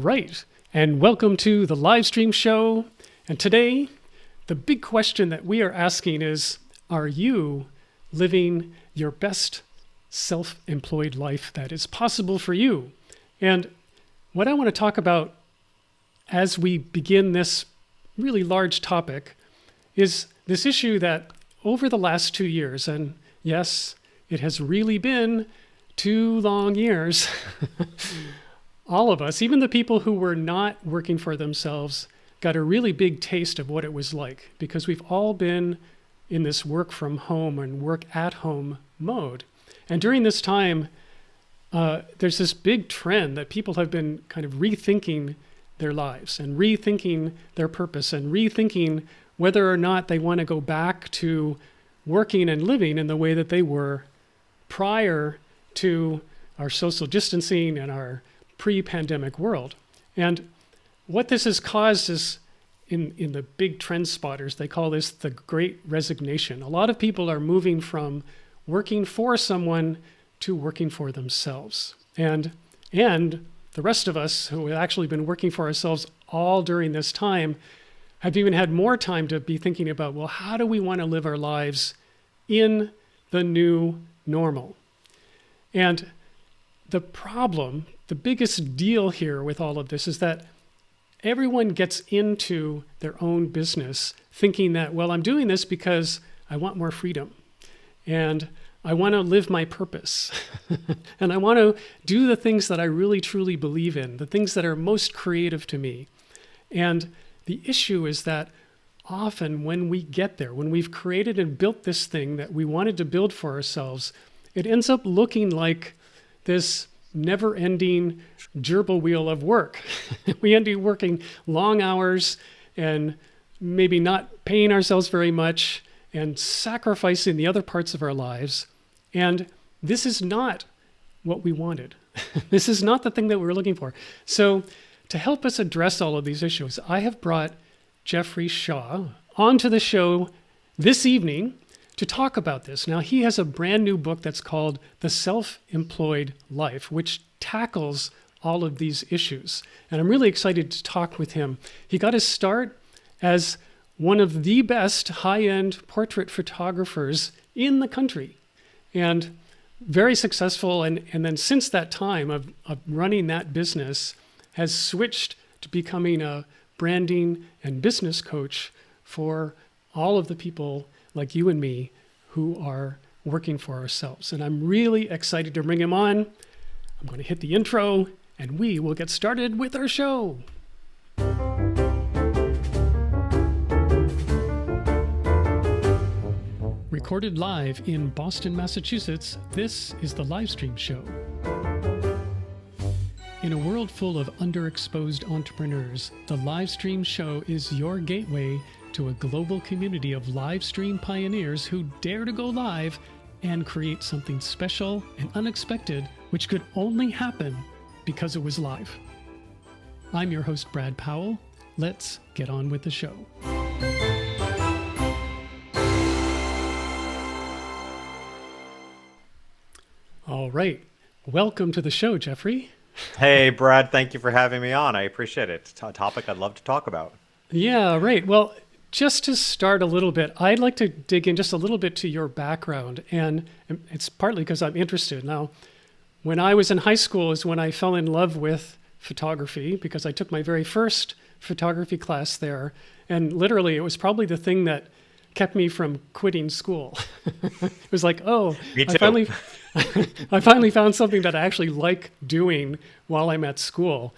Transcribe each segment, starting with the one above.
right, and welcome to the live stream show. And today, the big question that we are asking is, are you living your best self-employed life that is possible for you? And what I want to talk about as we begin this really large topic is this issue that over the last 2 years, and yes, it has really been 2 long years, all of us, even the people who were not working for themselves, got a really big taste of what it was like, because we've all been in this work from home and work at home mode. And during this time, there's this big trend that people have been kind of rethinking their lives and rethinking their purpose and rethinking whether or not they want to go back to working and living in the way that they were prior to our social distancing and our pre-pandemic world. And what this has caused is, in the big trend spotters, they call this the Great Resignation. A lot of people are moving from working for someone to working for themselves. And the rest of us who have actually been working for ourselves all during this time have even had more time to be thinking about, well, how do we want to live our lives in the new normal? And the problem, the biggest deal here with all of this is that everyone gets into their own business thinking that, well, I'm doing this because I want more freedom and I want to live my purpose and I want to do the things that I really truly believe in, the things that are most creative to me. And the issue is that often when we get there, when we've created and built this thing that we wanted to build for ourselves, it ends up looking like this never-ending gerbil wheel of work. We end up working long hours and maybe not paying ourselves very much and sacrificing the other parts of our lives. And this is not what we wanted. This is not the thing that we were looking for. So to help us address all of these issues, I have brought Jeffrey Shaw onto the show this evening to talk about this. Now, he has a brand new book that's called The Self-Employed Life, which tackles all of these issues. And I'm really excited to talk with him. He got his start as one of the best high-end portrait photographers in the country, and very successful. And then since that time of running that business, has switched to becoming a branding and business coach for all of the people like you and me who are working for ourselves. And I'm really excited to bring him on. I'm going to hit the intro and we will get started with our show. Recorded live in Boston, Massachusetts, this is the Livestream Show. In a world full of underexposed entrepreneurs, the Livestream Show is your gateway to a global community of live stream pioneers who dare to go live and create something special and unexpected, which could only happen because it was live. I'm your host, Brad Powell. Let's get on with the show. All right. Welcome to the show, Jeffrey. Hey, Brad. Thank you for having me on. I appreciate it. It's a topic I'd love to talk about. Yeah, right. Well, just to start a little bit, I'd like to dig in just a little bit to your background. And it's partly because I'm interested. Now, when I was in high school is when I fell in love with photography, because I took my very first photography class there. And literally, it was probably the thing that kept me from quitting school. It was like, oh, Me too. I finally found something that I actually like doing while I'm at school,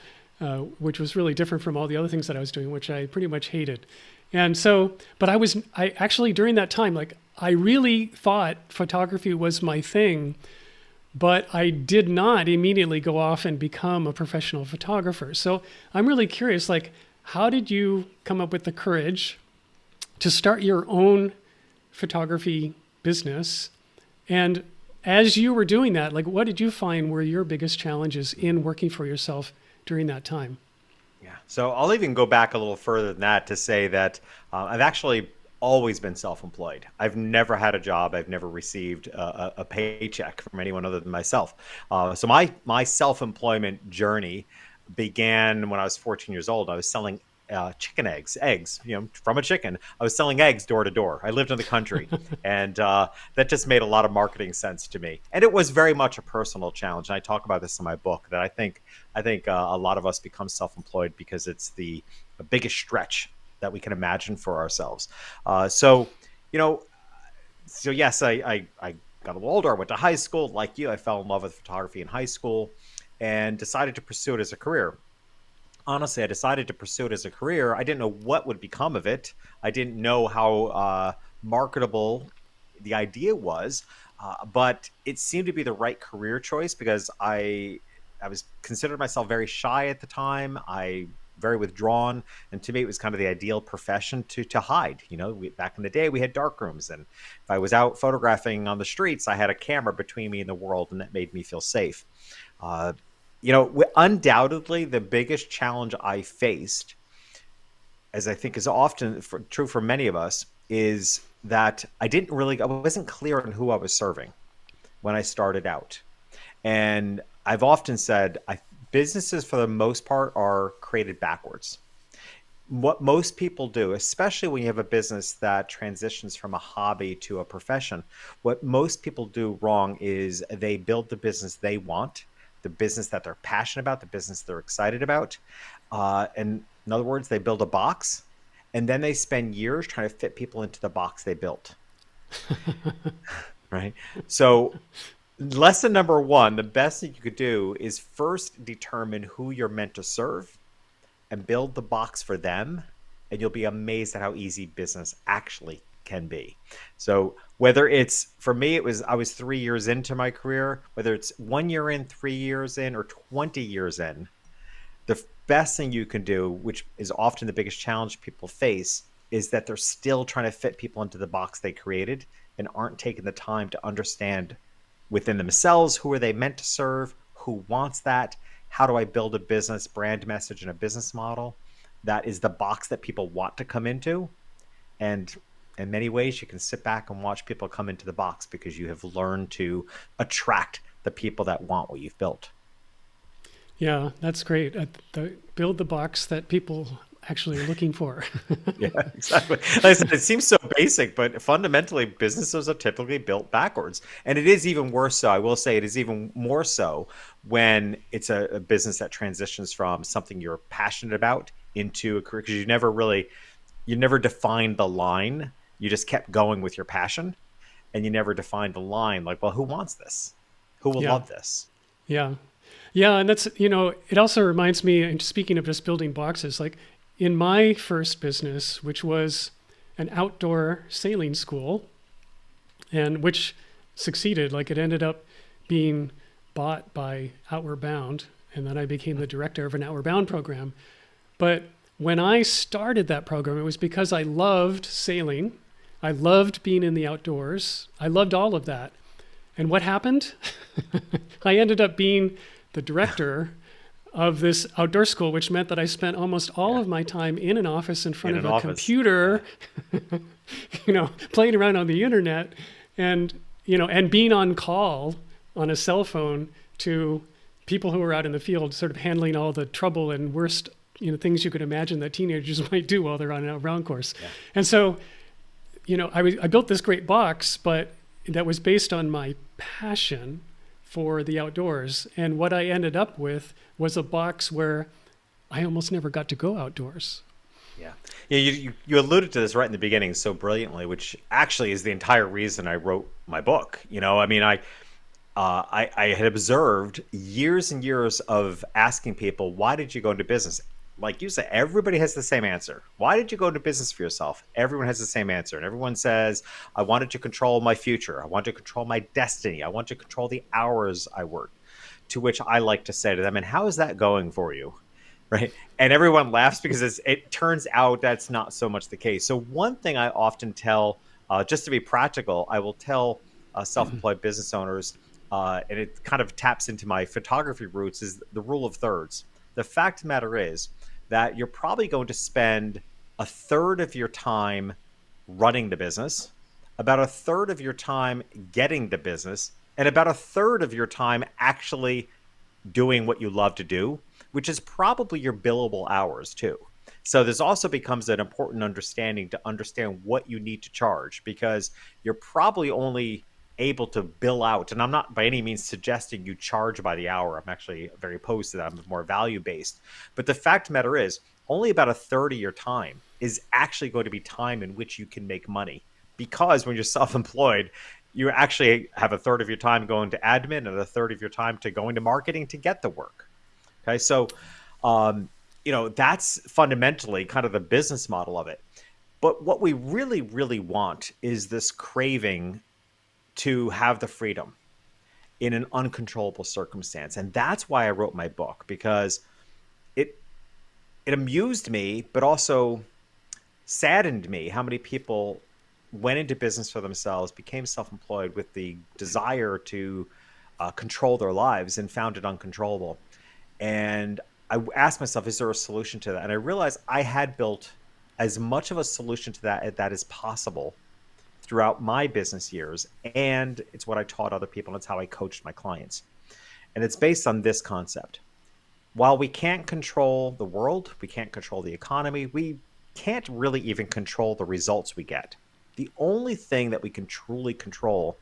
which was really different from all the other things that I was doing, which I pretty much hated. And so, but I actually, during that time, like, I really thought photography was my thing, but I did not immediately go off and become a professional photographer. So I'm really curious, like, how did you come up with the courage to start your own photography business? And as you were doing that, like, what did you find were your biggest challenges in working for yourself during that time? Yeah. So I'll even go back a little further than that to say that I've actually always been self-employed. I've never had a job. I've never received a paycheck from anyone other than myself. So my self-employment journey began when I was 14 years old. I was selling chicken eggs, from a chicken. I was selling eggs door to door. I lived in the country, and that just made a lot of marketing sense to me. And it was very much a personal challenge. And I talk about this in my book that I think a lot of us become self-employed because it's the biggest stretch that we can imagine for ourselves. So, you know, so yes, I got a little older. I went to high school. Like you, I fell in love with photography in high school and decided to pursue it as a career. Honestly, I decided to pursue it as a career. I didn't know what would become of it. I didn't know how marketable the idea was, but it seemed to be the right career choice because I was considered myself very shy at the time. I very withdrawn, and to me, it was kind of the ideal profession to hide. Back in the day, we had dark rooms, and if I was out photographing on the streets, I had a camera between me and the world, and that made me feel safe. Uh, Undoubtedly, the biggest challenge I faced, as I think is often true for many of us, is that I wasn't clear on who I was serving when I started out. And I've often said, businesses for the most part are created backwards. What most people do, especially when you have a business that transitions from a hobby to a profession, what most people do wrong is they build the business they want, the business that they're passionate about, the business they're excited about. And in other words, they build a box and then they spend years trying to fit people into the box they built. Right? So lesson number one, the best thing you could do is first determine who you're meant to serve and build the box for them. And you'll be amazed at how easy business actually can be. So whether it's, for me, I was 3 years into my career, whether it's 1 year in, 3 years in, or 20 years in, the best thing you can do, which is often the biggest challenge people face, is that they're still trying to fit people into the box they created and aren't taking the time to understand within themselves, who are they meant to serve? Who wants that? How do I build a business brand message and a business model that is the box that people want to come into? And in many ways, you can sit back and watch people come into the box because you have learned to attract the people that want what you've built. Yeah, that's great. Build the box that people actually are looking for. Yeah, exactly. Like I said, it seems so basic, but fundamentally, businesses are typically built backwards. And it is even worse so. I will say it is even more so when it's a business that transitions from something you're passionate about into a career, because you never defined the line. You just kept going with your passion, and you never defined the line. Like, well, who wants this? Who will love this? Yeah. Yeah. And that's, it also reminds me, and speaking of just building boxes, like in my first business, which was an outdoor sailing school, and which succeeded, like it ended up being bought by Outward Bound, and then I became the director of an Outward Bound program. But when I started that program, it was because I loved sailing. I loved being in the outdoors. I loved all of that. And what happened? I ended up being the director of this outdoor school, which meant that I spent almost all of my time in an office in front of a computer, playing around on the internet and being on call on a cell phone to people who were out in the field, sort of handling all the trouble and worst, things you could imagine that teenagers might do while they're on an outbound course. Yeah. And so, I built this great box, but that was based on my passion for the outdoors. And what I ended up with was a box where I almost never got to go outdoors. Yeah. Yeah. You alluded to this right in the beginning so brilliantly, which actually is the entire reason I wrote my book. I had observed years and years of asking people, why did you go into business? Like you said, everybody has the same answer. Why did you go into business for yourself? Everyone has the same answer. And everyone says, I wanted to control my future. I want to control my destiny. I want to control the hours I work. To which I like to say to them, and how is that going for you? Right? And everyone laughs because it turns out that's not so much the case. So one thing I often tell, just to be practical, I will tell self-employed business owners, and it kind of taps into my photography roots, is the rule of thirds. The fact of the matter is that you're probably going to spend a third of your time running the business, about a third of your time getting the business, and about a third of your time actually doing what you love to do, which is probably your billable hours too. So this also becomes an important understanding to understand what you need to charge, because you're probably only able to bill out. And I'm not by any means suggesting you charge by the hour. I'm actually very opposed to that. I'm more value based. But the fact of the matter is, only about a third of your time is actually going to be time in which you can make money. Because when you're self employed, you actually have a third of your time going to admin and a third of your time to going to marketing to get the work. Okay. So, that's fundamentally kind of the business model of it. But what we really, really want is this craving to have the freedom in an uncontrollable circumstance. And that's why I wrote my book, because it it amused me, but also saddened me how many people went into business for themselves, became self-employed with the desire to control their lives and found it uncontrollable. And I asked myself, is there a solution to that? And I realized I had built as much of a solution to that as possible throughout my business years. And it's what I taught other people, and it's how I coached my clients. And it's based on this concept. While we can't control the world, we can't control the economy, we can't really even control the results we get. The only thing that we can truly control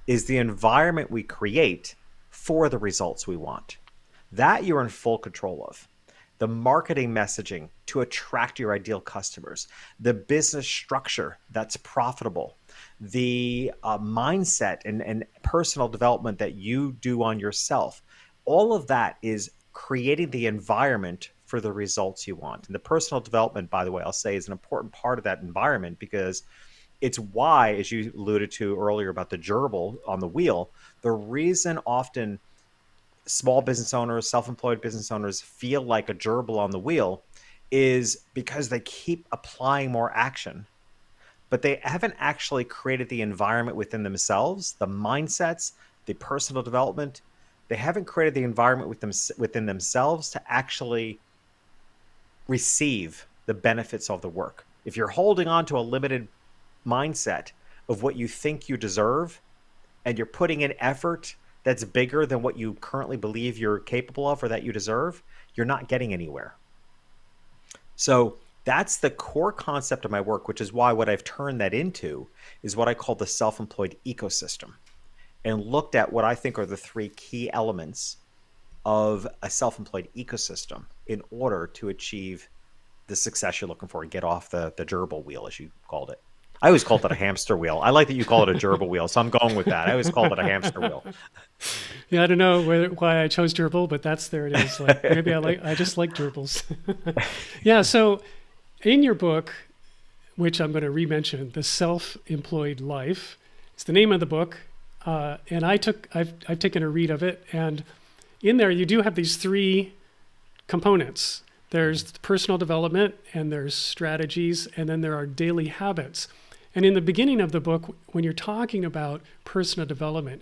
is the environment we create for the results we want. That you're in full control of. The marketing messaging to attract your ideal customers, the business structure that's profitable, the mindset and personal development that you do on yourself. All of that is creating the environment for the results you want. And the personal development, by the way, I'll say is an important part of that environment, because it's why, as you alluded to earlier about the gerbil on the wheel, the reason often small business owners, self-employed business owners feel like a gerbil on the wheel is because they keep applying more action, but they haven't actually created the environment within themselves, the mindsets, the personal development. They haven't created the environment within themselves to actually receive the benefits of the work. If you're holding on to a limited mindset of what you think you deserve, and you're putting in effort that's bigger than what you currently believe you're capable of or that you deserve, you're not getting anywhere. So that's the core concept of my work, which is why what I've turned that into is what I call the self-employed ecosystem, and looked at what I think are the three key elements of a self-employed ecosystem in order to achieve the success you're looking for and get off the gerbil wheel, as you called it. I always called it a hamster wheel. I like that you call it a gerbil wheel, so I'm going with that. I always called it a hamster wheel. Yeah, I don't know why I chose gerbil, but there it is. Like, maybe I just like gerbils. Yeah. So in your book, which I'm going to re-mention, The Self-Employed Life, it's the name of the book. And I've taken a read of it, and in there you do have these three components. There's personal development, and there's strategies, and then there are daily habits. And in the beginning of the book, when you're talking about personal development,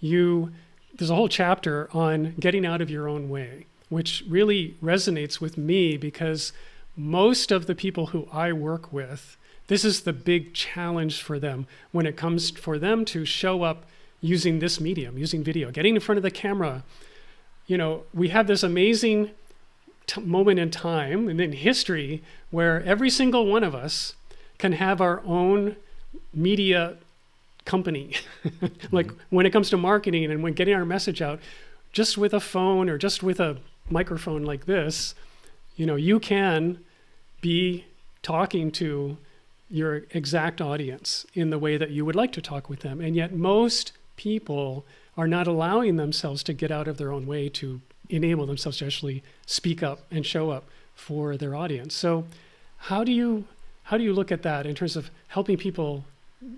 there's a whole chapter on getting out of your own way, which really resonates with me, because most of the people who I work with, this is the big challenge for them when it comes for them to show up using this medium, using video, getting in front of the camera. We have this amazing moment in time and in history where every single one of us can have our own media company. Like when it comes to marketing and when getting our message out, just with a phone or just with a microphone like this, you can be talking to your exact audience in the way that you would like to talk with them. And yet most people are not allowing themselves to get out of their own way to enable themselves to actually speak up and show up for their audience. So how do you look at that in terms of helping people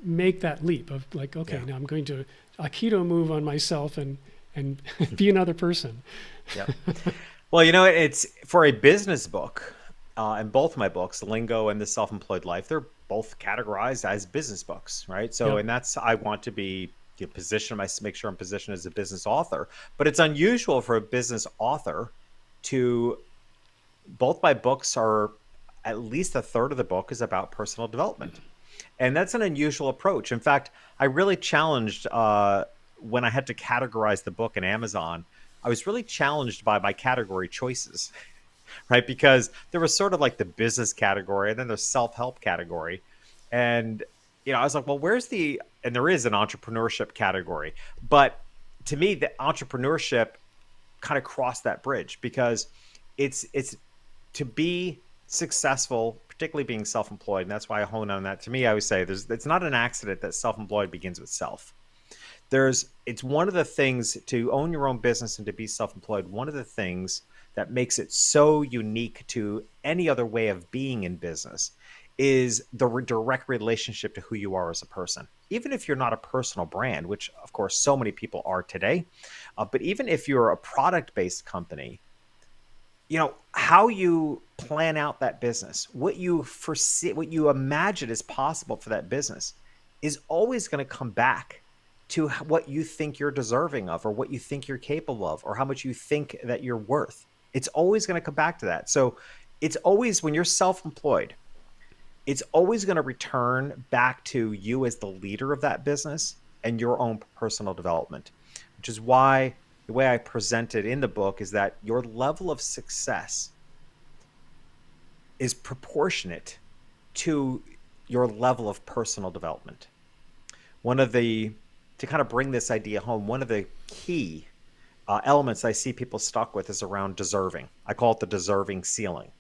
make that leap of like, okay, now I'm going to Aikido move on myself and be another person? Yep. Well, it's for a business book, and both my books, Lingo and The Self-Employed Life, they're both categorized as business books, right? So, and that's, I want to be make sure I'm positioned as a business author, but it's unusual for a business author to, both my books are, at least a third of the book is about personal development. And that's an unusual approach. In fact, I really challenged, when I had to categorize the book in Amazon, I was really challenged by my category choices, right? Because there was sort of like the business category and then there's self-help category. And, I was like, well, and there is an entrepreneurship category. But to me, the entrepreneurship kind of crossed that bridge because it's to be successful, particularly being self-employed. And that's why I hone on that. To me, I always say it's not an accident that self-employed begins with self. It's one of the things to own your own business and to be self-employed. One of the things that makes it so unique to any other way of being in business is the direct relationship to who you are as a person. Even if you're not a personal brand, which of course so many people are today, but even if you're a product-based company, how you plan out that business, what you foresee, what you imagine is possible for that business is always going to come back to what you think you're deserving of or what you think you're capable of or how much you think that you're worth. It's always going to come back to that. So it's always, when you're self-employed, it's always going to return back to you as the leader of that business and your own personal development, which is why the way I present it in the book is that your level of success is proportionate to your level of personal development. To kind of bring this idea home, one of the key elements I see people stuck with is around deserving. I call it the deserving ceiling.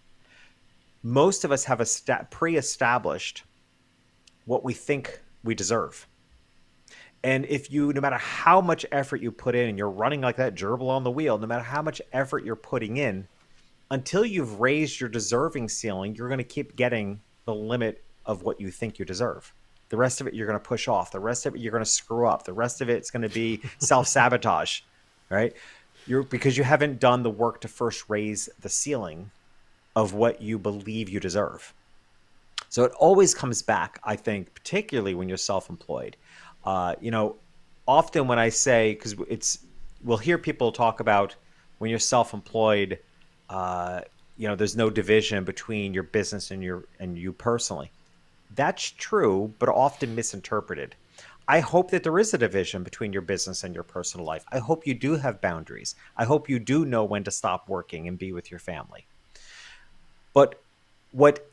Most of us have pre-established what we think we deserve. And no matter how much effort you put in, and you're running like that gerbil on the wheel, no matter how much effort you're putting in, until you've raised your deserving ceiling, you're going to keep getting the limit of what you think you deserve. The rest of it, you're going to push off. The rest of it, you're going to screw up. The rest of it's going to be self-sabotage, right? Because you haven't done the work to first raise the ceiling of what you believe you deserve. So it always comes back, I think, particularly when you're self-employed. Often when I say, because we'll hear people talk about when you're self-employed, there's no division between your business and you personally. That's true, but often misinterpreted. I hope that there is a division between your business and your personal life. I hope you do have boundaries. I hope you do know when to stop working and be with your family. But what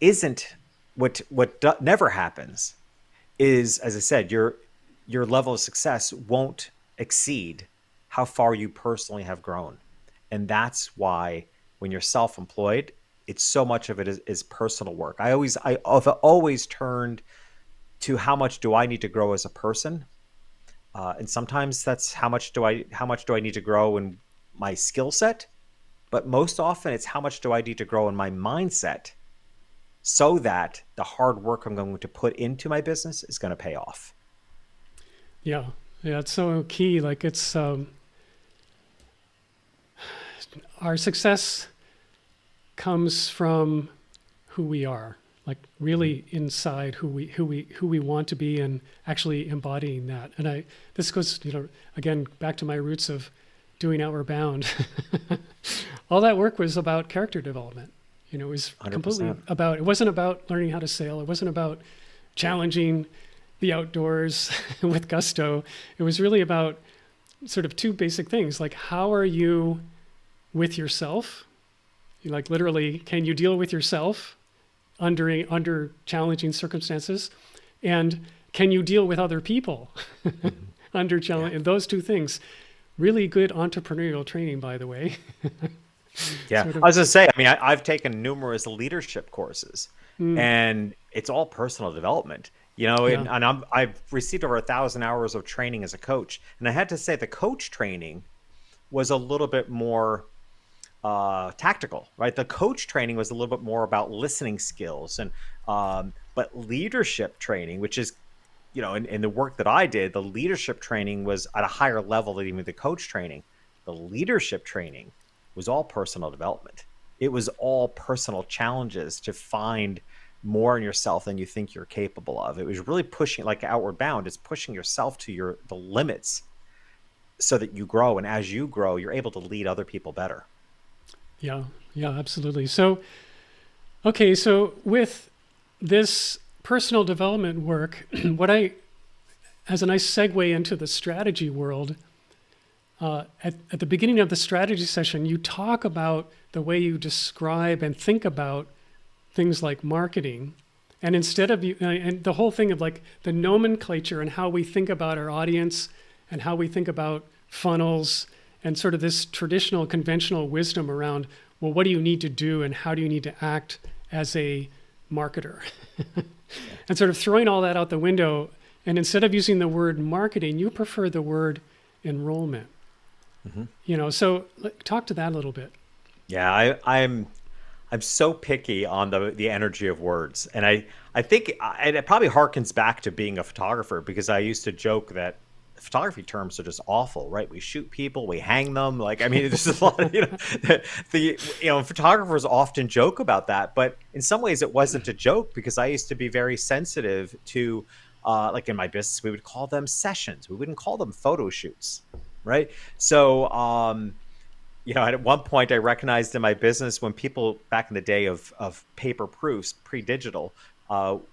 never happens is, as I said, your level of success won't exceed how far you personally have grown. And that's why when you're self-employed, it's so much of it is personal work. I've always turned to how much do I need to grow as a person, and sometimes that's how much do I need to grow in my skill set, but most often it's how much do I need to grow in my mindset, so that the hard work I'm going to put into my business is going to pay off. Yeah, it's so key. Like it's our success comes from who we are, like really inside who we want to be and actually embodying that. And this goes, again, back to my roots of doing Outward Bound. All that work was about character development. It was 100%. Completely about, it wasn't about learning how to sail. It wasn't about challenging the outdoors with gusto. It was really about sort of two basic things. Like, how are you with yourself? Like literally, can you deal with yourself under challenging circumstances? And can you deal with other people under challenge? And those two things, really good entrepreneurial training, by the way. Yeah, I was going to say, I've taken numerous leadership courses and it's all personal development, and I've received over 1,000 hours of training as a coach. And I had to say the coach training was a little bit more tactical, right? The coach training was a little bit more about listening skills but leadership training, which is, in the work that I did, the leadership training was at a higher level than even the coach training. The leadership training was all personal development. It was all personal challenges to find more in yourself than you think you're capable of. It was really pushing, like Outward Bound, it's pushing yourself to the limits so that you grow. And as you grow, you're able to lead other people better. Yeah, absolutely. So with this personal development work, as a nice segue into the strategy world, at the beginning of the strategy session, you talk about the way you describe and think about things like marketing. And instead of you, and the whole thing of like the nomenclature and how we think about our audience and how we think about funnels and sort of this traditional conventional wisdom around, well, what do you need to do and how do you need to act as a marketer? And sort of throwing all that out the window. And instead of using the word marketing, you prefer the word enrollment. So talk to that a little bit. Yeah, I'm so picky on the energy of words, and I think it probably harkens back to being a photographer, because I used to joke that photography terms are just awful, right? We shoot people, we hang them. Like, I mean, there's a lot of, photographers often joke about that, but in some ways it wasn't a joke, because I used to be very sensitive to, like in my business, we would call them sessions. We wouldn't call them photo shoots, right? So, at one point I recognized in my business, when people back in the day of paper proofs, pre-digital,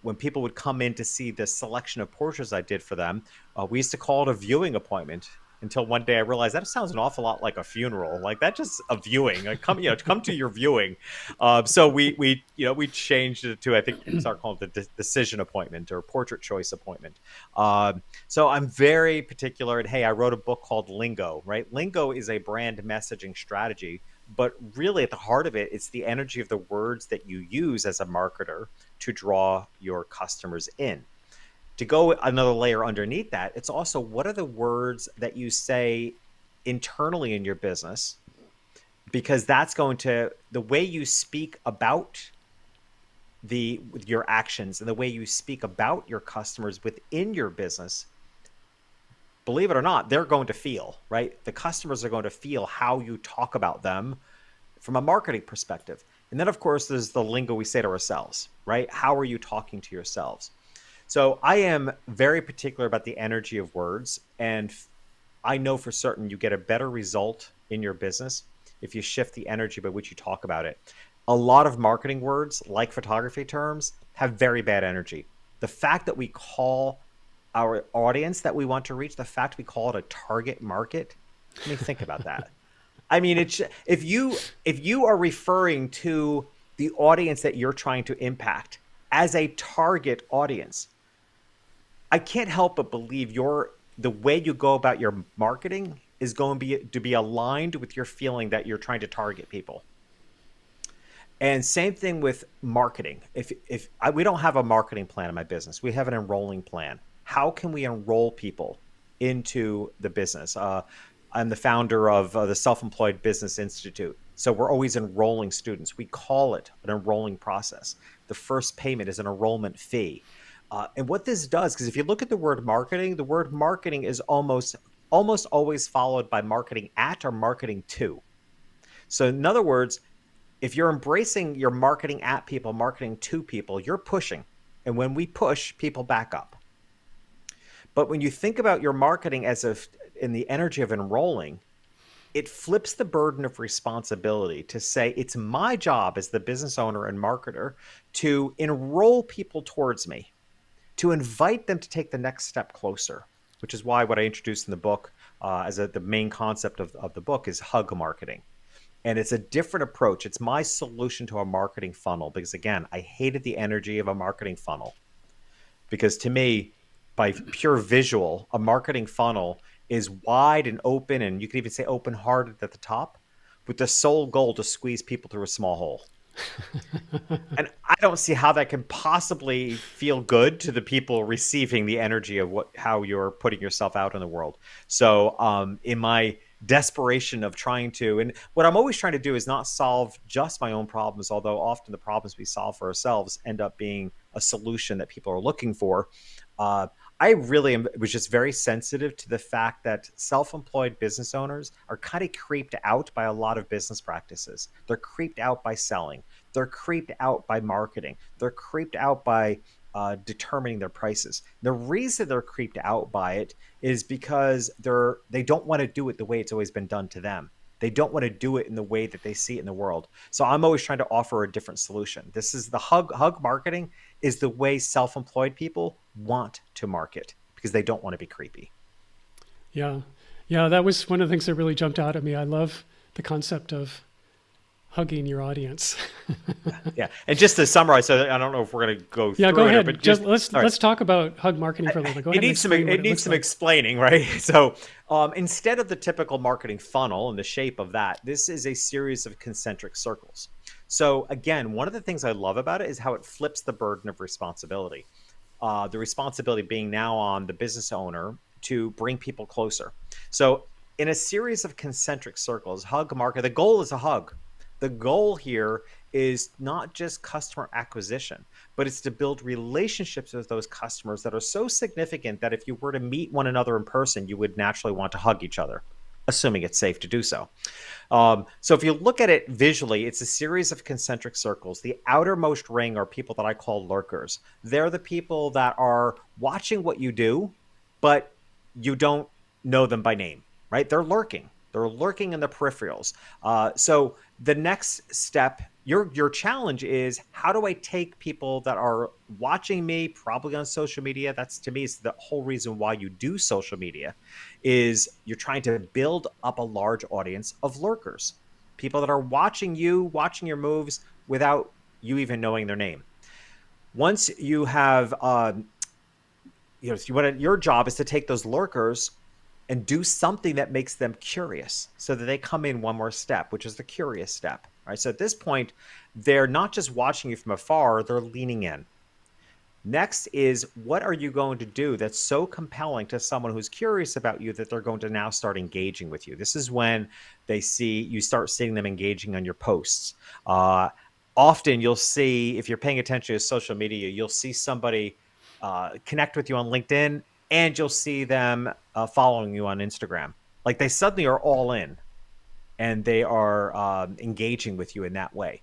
when people would come in to see the selection of portraits I did for them, we used to call it a viewing appointment, until one day I realized that sounds an awful lot like a funeral. Like, that's just a viewing. Like, come to your viewing. So we changed it to, I think, start calling it the decision appointment or portrait choice appointment. So I'm very particular. And hey, I wrote a book called Lingo, right? Lingo is a brand messaging strategy, but really at the heart of it, it's the energy of the words that you use as a marketer to draw your customers in. To go another layer underneath that, it's also, what are the words that you say internally in your business? Because that's going to, the way you speak about your actions and the way you speak about your customers within your business, believe it or not, they're going to feel, right? The customers are going to feel how you talk about them from a marketing perspective. And then, of course, there's the lingo we say to ourselves, right? How are you talking to yourselves? So I am very particular about the energy of words, and I know for certain you get a better result in your business if you shift the energy by which you talk about it. A lot of marketing words, like photography terms, have very bad energy. The fact that we call our audience that we want to reach, the fact we call it a target market, let me think about that. I mean, if you are referring to the audience that you're trying to impact as a target audience, I can't help but believe the way you go about your marketing is going to be aligned with your feeling that you're trying to target people. And same thing with marketing. We don't have a marketing plan in my business, we have an enrolling plan. How can we enroll people into the business? I'm the founder of the Selfemployed Business Institute. So we're always enrolling students. We call it an enrolling process. The first payment is an enrollment fee. And what this does, because if you look at the word marketing is almost always followed by marketing at or marketing to. So in other words, if you're embracing your marketing at people, marketing to people, you're pushing. And when we push, people back up. But when you think about your marketing as in the energy of enrolling, it flips the burden of responsibility to say, it's my job as the business owner and marketer to enroll people towards me, to invite them to take the next step closer, which is why what I introduced in the book the main concept of the book is hug marketing. And it's a different approach. It's my solution to a marketing funnel, because again, I hated the energy of a marketing funnel, because to me, by pure visual, a marketing funnel is wide and open, and you could even say open-hearted at the top, with the sole goal to squeeze people through a small hole. And I don't see how that can possibly feel good to the people receiving the energy of how you're putting yourself out in the world. So in my desperation of trying to, and what I'm always trying to do is not solve just my own problems, although often the problems we solve for ourselves end up being a solution that people are looking for. I really was just very sensitive to the fact that self-employed business owners are kind of creeped out by a lot of business practices. They're creeped out by selling. They're creeped out by marketing. They're creeped out by determining their prices. The reason they're creeped out by it is because they don't want to do it the way it's always been done to them. They don't want to do it in the way that they see it in the world. So I'm always trying to offer a different solution. This is the hug marketing is the way self-employed people want to market, because they don't want to be creepy. Yeah. Yeah, that was one of the things that really jumped out at me. I love the concept of hugging your audience. Yeah. And just to summarize, so I don't know if we're going to go Yeah, go through it, ahead. but Just just, let's all right. let's talk about hug marketing for a little bit. Go ahead and explain what It it needs looks some like. explaining, right? So instead of the typical marketing funnel and the shape of that, this is a series of concentric circles. So again, one of the things I love about it is how it flips the burden of responsibility. The responsibility being now on the business owner to bring people closer. So in a series of concentric circles, hug market, the goal is a hug. The goal here is not just customer acquisition, but it's to build relationships with those customers that are so significant that if you were to meet one another in person, you would naturally want to hug each other, assuming it's safe to do so. So if you look at it visually, it's a series of concentric circles. The outermost ring are people that I call lurkers. They're the people that are watching what you do, but you don't know them by name, right? They're lurking. They're lurking in the peripherals. So the next step, your challenge is, how do I take people that are watching me, probably on social media? That's, to me, is the whole reason why you do social media, is you're trying to build up a large audience of lurkers, people that are watching you, watching your moves without you even knowing their name. Once you have, your job is to take those lurkers and do something that makes them curious so that they come in one more step, which is the curious step. Right. So at this point, they're not just watching you from afar, they're leaning in. Next is, what are you going to do that's so compelling to someone who's curious about you that they're going to now start engaging with you? This is when you start seeing them engaging on your posts. Often you'll see, if you're paying attention to social media, you'll see somebody connect with you on LinkedIn, and you'll see them following you on Instagram. Like, they suddenly are all in, and they are engaging with you in that way.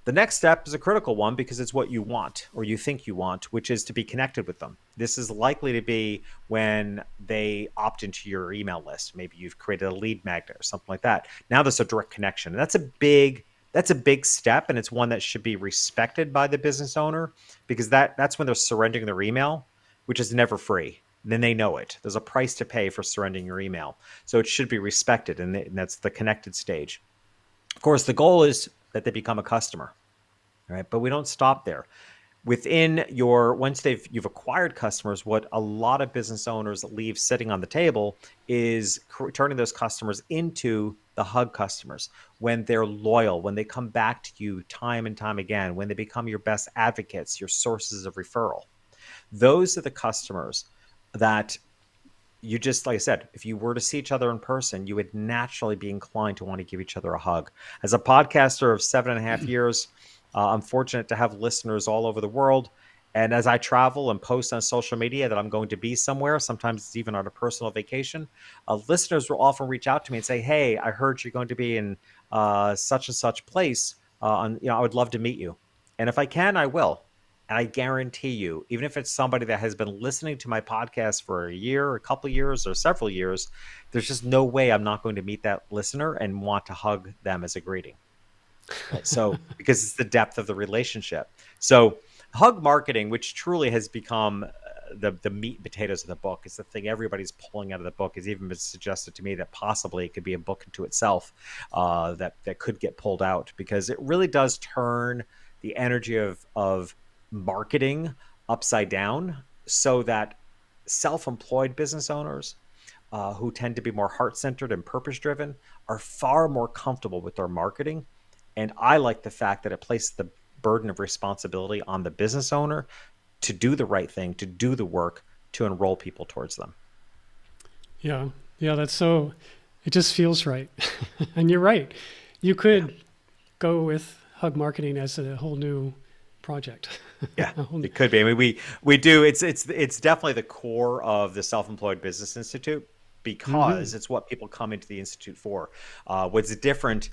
The next step is a critical one, because it's what you want, or you think you want, which is to be connected with them. This is likely to be when they opt into your email list. Maybe you've created a lead magnet or something like that. Now there's a direct connection. And that's a big step, and it's one that should be respected by the business owner, because that's when they're surrendering their email, which is never free. And then they know it. There's a price to pay for surrendering your email. So it should be respected, and that's the connected stage. Of course, the goal is that they become a customer, right? But we don't stop there. Once you've acquired customers, what a lot of business owners leave sitting on the table is turning those customers into the hug customers. When they're loyal, when they come back to you time and time again, when they become your best advocates, your sources of referral. Those are the customers that you just, like I said, if you were to see each other in person, you would naturally be inclined to want to give each other a hug. As a podcaster of 7.5 years, I'm fortunate to have listeners all over the world. And as I travel and post on social media that I'm going to be somewhere, sometimes it's even on a personal vacation, listeners will often reach out to me and say, "Hey, I heard you're going to be in such and such place. I would love to meet you. And if I can, I will." And I guarantee you, even if it's somebody that has been listening to my podcast for a year, a couple of years, or several years, there's just no way I'm not going to meet that listener and want to hug them as a greeting. Right? So, because it's the depth of the relationship. So hug marketing, which truly has become the meat and potatoes of the book, is the thing everybody's pulling out of the book. Has even been suggested to me that possibly it could be a book into itself, that could get pulled out, because it really does turn the energy of marketing upside down, so that self-employed business owners, who tend to be more heart-centered and purpose-driven, are far more comfortable with their marketing. And I like the fact that it places the burden of responsibility on the business owner to do the right thing, to do the work, to enroll people towards them. Yeah. Yeah, it just feels right. And you're right. You could go with hug marketing as a whole new project. Yeah, it could be. I mean, we do. It's definitely the core of the Self-Employed Business Institute, because it's what people come into the institute for. What's different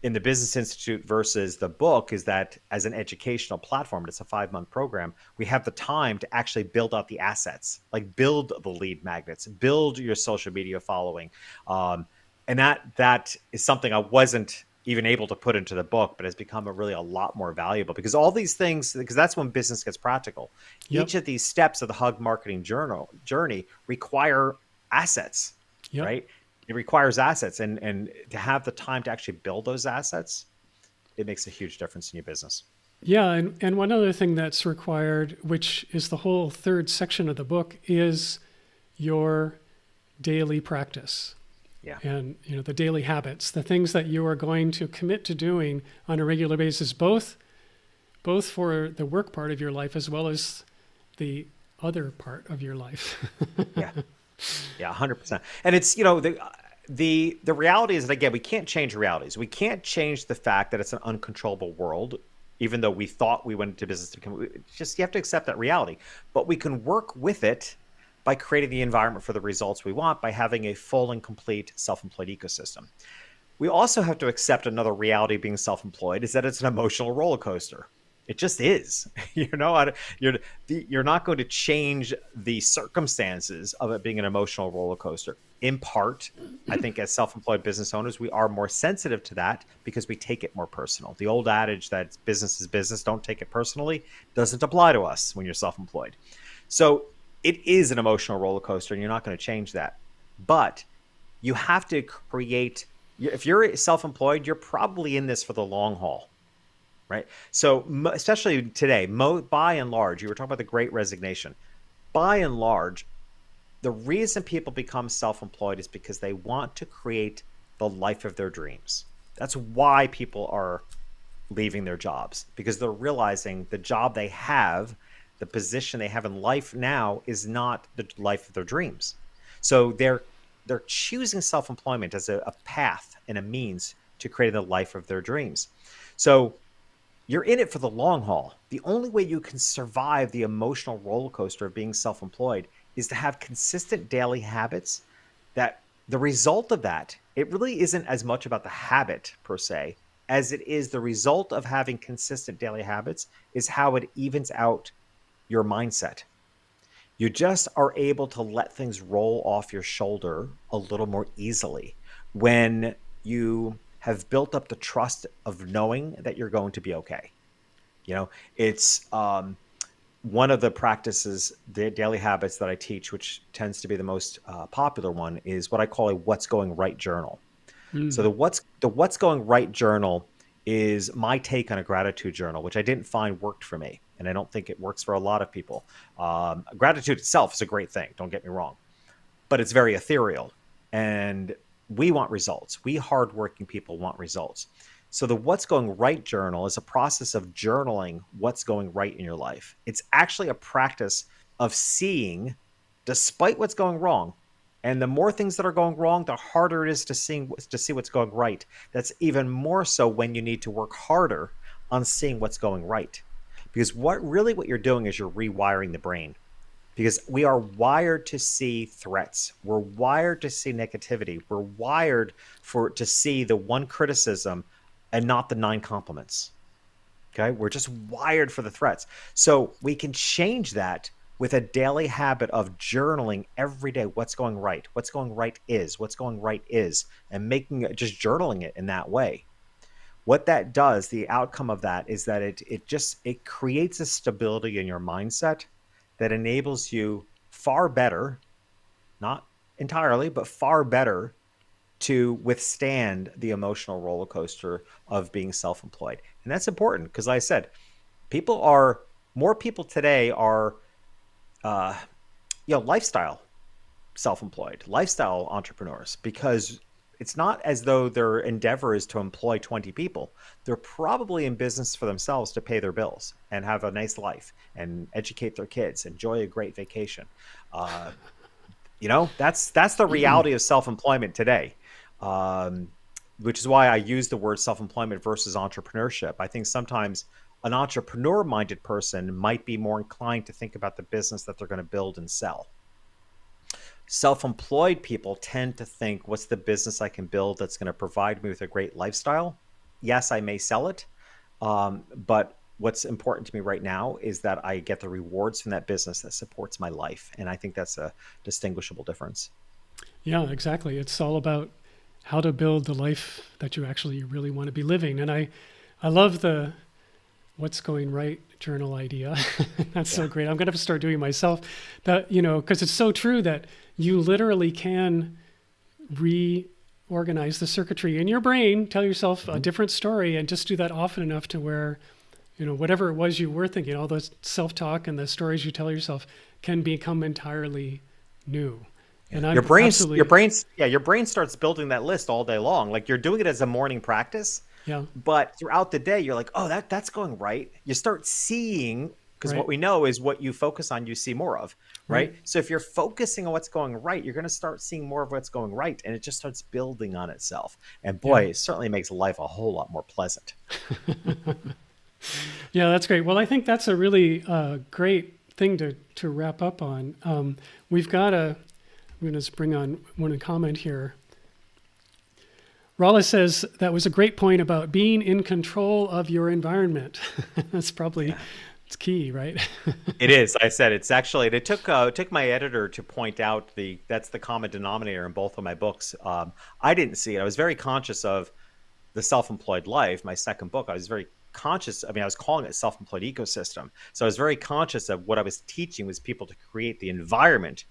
in the Business Institute versus the book is that, as an educational platform, it's a 5-month program, we have the time to actually build out the assets, like build the lead magnets, build your social media following. And that is something I wasn't even able to put into the book, but has become a lot more valuable, because all these things, because that's when business gets practical. Yep. Each of these steps of the hug marketing journey require assets, Yep. right? It requires assets, and to have the time to actually build those assets, it makes a huge difference in your business. Yeah, and one other thing that's required, which is the whole third section of the book, is your daily practice. Yeah. And the daily habits, the things that you are going to commit to doing on a regular basis, both for the work part of your life as well as the other part of your life. Yeah. Yeah, 100%. And it's, the reality is that, again, we can't change realities. We can't change the fact that it's an uncontrollable world, even though we thought we went into business to become. It's just, you have to accept that reality. But we can work with it by creating the environment for the results we want, by having a full and complete self-employed ecosystem. We also have to accept another reality of being self-employed, is that it's an emotional roller coaster. It just is. You're not going to change the circumstances of it being an emotional roller coaster. In part, I think as self-employed business owners, we are more sensitive to that because we take it more personal. The old adage that business is business, don't take it personally, doesn't apply to us when you're self-employed. So it is an emotional roller coaster, and you're not going to change that. But you have to create, if you're self-employed, you're probably in this for the long haul. Right. So especially today, by and large, you were talking about the Great Resignation. By and large, the reason people become self-employed is because they want to create the life of their dreams. That's why people are leaving their jobs, because they're realizing the job they have, the position they have in life now, is not the life of their dreams. So they're choosing self-employment as a path and a means to creating the life of their dreams. So you're in it for the long haul. The only way you can survive the emotional roller coaster of being self-employed is to have consistent daily habits. That the result of that, it really isn't as much about the habit per se as it is the result of having consistent daily habits is how it evens out your mindset. You just are able to let things roll off your shoulder a little more easily when you have built up the trust of knowing that you're going to be okay. It's one of the practices, the daily habits that I teach, which tends to be the most popular one, is what I call a what's going right journal. So the what's going right journal is my take on a gratitude journal, which I didn't find worked for me. And I don't think it works for a lot of people. Gratitude itself is a great thing, don't get me wrong, but it's very ethereal. And we want results. We hardworking people want results. So the What's Going Right journal is a process of journaling what's going right in your life. It's actually a practice of seeing, despite what's going wrong, and the more things that are going wrong, the harder it is to see what's going right. That's even more so when you need to work harder on seeing what's going right. Because what you're doing is you're rewiring the brain. Because we are wired to see threats. We're wired to see negativity. We're wired to see the one criticism and not the 9 compliments. Okay? We're just wired for the threats. So we can change that with a daily habit of journaling every day. What's going right? What's going right is. What's going right is. And just journaling it in that way. What that does, the outcome of that, is that it creates a stability in your mindset that enables you far better, not entirely, but far better, to withstand the emotional roller coaster of being self-employed. And that's important because, like I said, more people today are, lifestyle self-employed, lifestyle entrepreneurs, because it's not as though their endeavor is to employ 20 people. They're probably in business for themselves to pay their bills and have a nice life and educate their kids, enjoy a great vacation. That's the reality of self-employment today, which is why I use the word self-employment versus entrepreneurship. I think sometimes an entrepreneur-minded person might be more inclined to think about the business that they're going to build and sell. Self-employed people tend to think, what's the business I can build that's going to provide me with a great lifestyle? Yes, I may sell it, but what's important to me right now is that I get the rewards from that business that supports my life. And I think that's a distinguishable difference. Yeah, exactly. It's all about how to build the life that you actually really want to be living. And I love the What's Going Right journal idea. That's so great. I'm going to have to start doing myself that, because it's so true that you literally can reorganize the circuitry in your brain, tell yourself a different story, and just do that often enough to where, whatever it was you were thinking, all those self-talk and the stories you tell yourself can become entirely new. And your brain starts building that list all day long. Like you're doing it as a morning practice. Yeah. But throughout the day, you're like, oh, that's going right. You start seeing, because Right. what we know is what you focus on, you see more of, right? So if you're focusing on what's going right, you're going to start seeing more of what's going right. And it just starts building on itself. And boy, it certainly makes life a whole lot more pleasant. Yeah, that's great. Well, I think that's a really great thing to wrap up on. I'm going to just bring on one comment here. Rala says, that was a great point about being in control of your environment. That's probably, it's key, right? It is. I said it's actually, it took my editor to point out that's the common denominator in both of my books. I didn't see it. I was very conscious of the Self-Employed Life, my second book. I was very conscious. I mean, I was calling it Self-Employed Ecosystem. So I was very conscious of what I was teaching was people to create the environment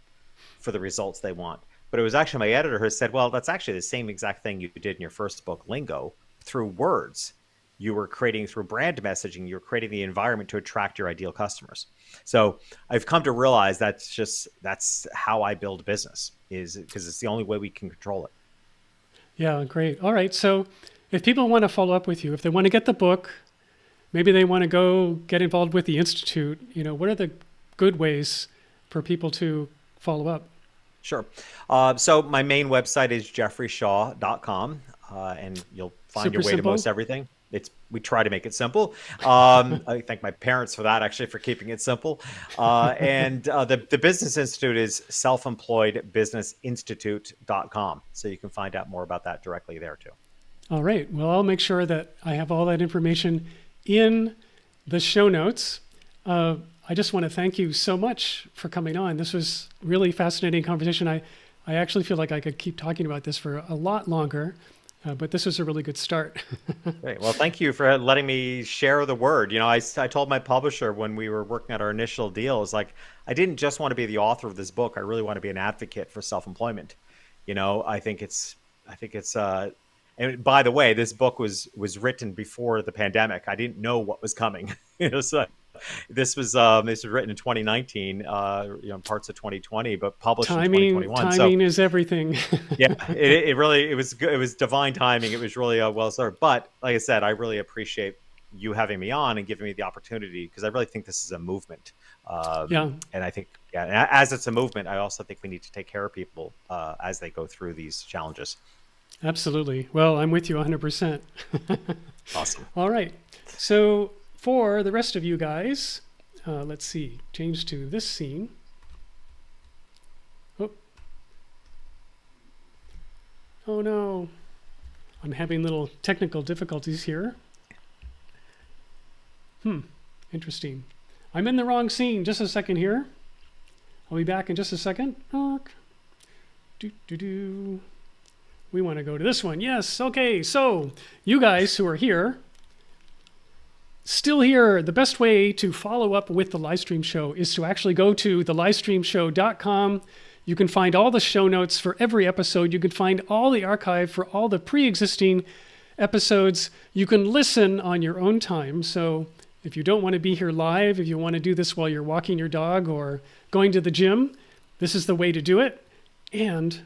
for the results they want. But it was actually my editor who said, well, that's actually the same exact thing you did in your first book, Lingo, through words. You were creating through brand messaging, you were creating the environment to attract your ideal customers. So I've come to realize that's how I build business, is because it's the only way we can control it. Yeah, great. All right. So if people want to follow up with you, if they want to get the book, maybe they want to go get involved with the Institute, what are the good ways for people to follow up? Sure. So my main website is jeffreyshaw.com, and you'll find Super your way simple. to most everything. We try to make it simple. I thank my parents for that, actually, for keeping it simple. And the Business Institute is selfemployedbusinessinstitute.com. So you can find out more about that directly there, too. All right. Well, I'll make sure that I have all that information in the show notes. I just want to thank you so much for coming on. This was really fascinating conversation. I actually feel like I could keep talking about this for a lot longer, but this was a really good start. Great. Well, thank you for letting me share the word. I told my publisher when we were working at our initial deal, is like, I didn't just want to be the author of this book. I really want to be an advocate for self-employment. I think it's, and by the way, this book was written before the pandemic. I didn't know what was coming. So this was written in 2019, parts of 2020, but published in 2021. Timing is everything. Yeah, it really was good. It was divine timing. It was really well served. But like I said, I really appreciate you having me on and giving me the opportunity, because I really think this is a movement. And I think, as it's a movement, I also think we need to take care of people as they go through these challenges. Absolutely. Well, I'm with you 100%. Awesome. All right. So for the rest of you guys, let's see, change to this scene. Oh no, I'm having little technical difficulties here. Interesting. I'm in the wrong scene. Just a second here. I'll be back in just a second. We want to go to this one. Yes. Okay. So you guys who are here, still here, the best way to follow up with the live stream show is to actually go to thelivestreamshow.com. You can find all the show notes for every episode. You can find all the archive for all the pre-existing episodes. You can listen on your own time. So if you don't want to be here live, if you want to do this while you're walking your dog or going to the gym, this is the way to do it. And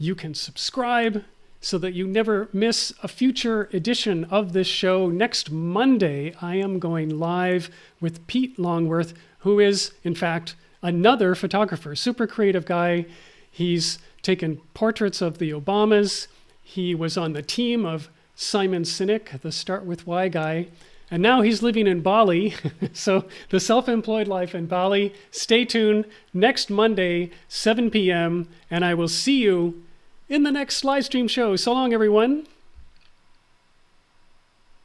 you can subscribe so that you never miss a future edition of this show. Next Monday, I am going live with Pete Longworth, who is, in fact, another photographer, super creative guy. He's taken portraits of the Obamas. He was on the team of Simon Sinek, the Start With Why guy. And now he's living in Bali. So the self-employed life in Bali. Stay tuned next Monday, 7 p.m. And I will see you in the next live stream show. So long, everyone.